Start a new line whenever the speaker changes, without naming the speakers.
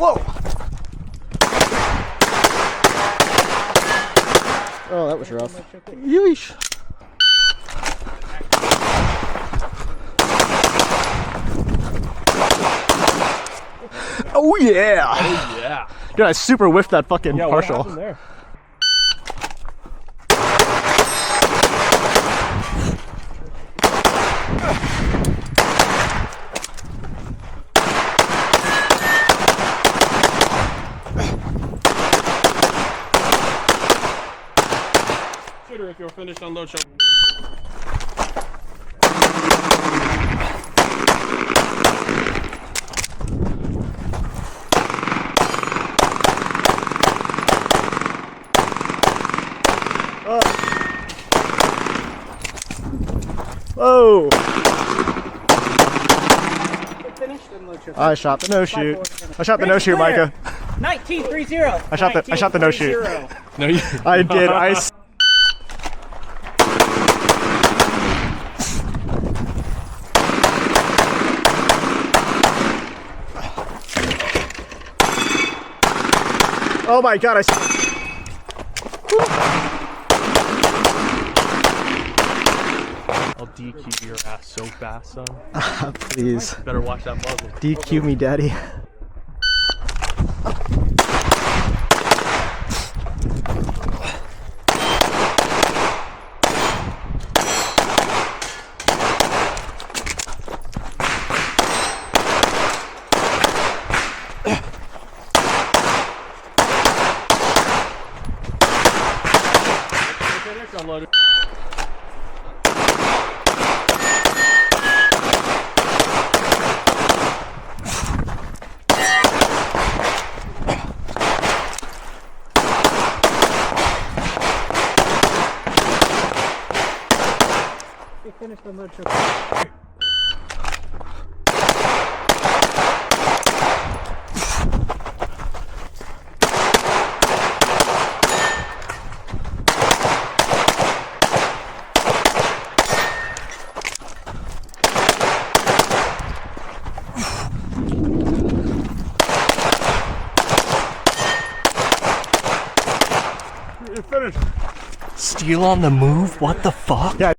Whoa! Oh, that was rough. Yeesh. Oh yeah!
Oh yeah!
Dude, I super whiffed that fucking partial.
What happened there? Shooter, if you're finished, unload shot.
Whoa! I shot the no shoot. I shot the no shoot, Micah.
19-3-0.
I shot the no shoot.
No, you.
I did. Oh my god!
I'll DQ your ass so fast, son.
Please.
Better watch that muzzle.
DQ me, daddy.
Unloaded.
Finish the load show.
You're finished.
Steel on the move? What the fuck? Yeah.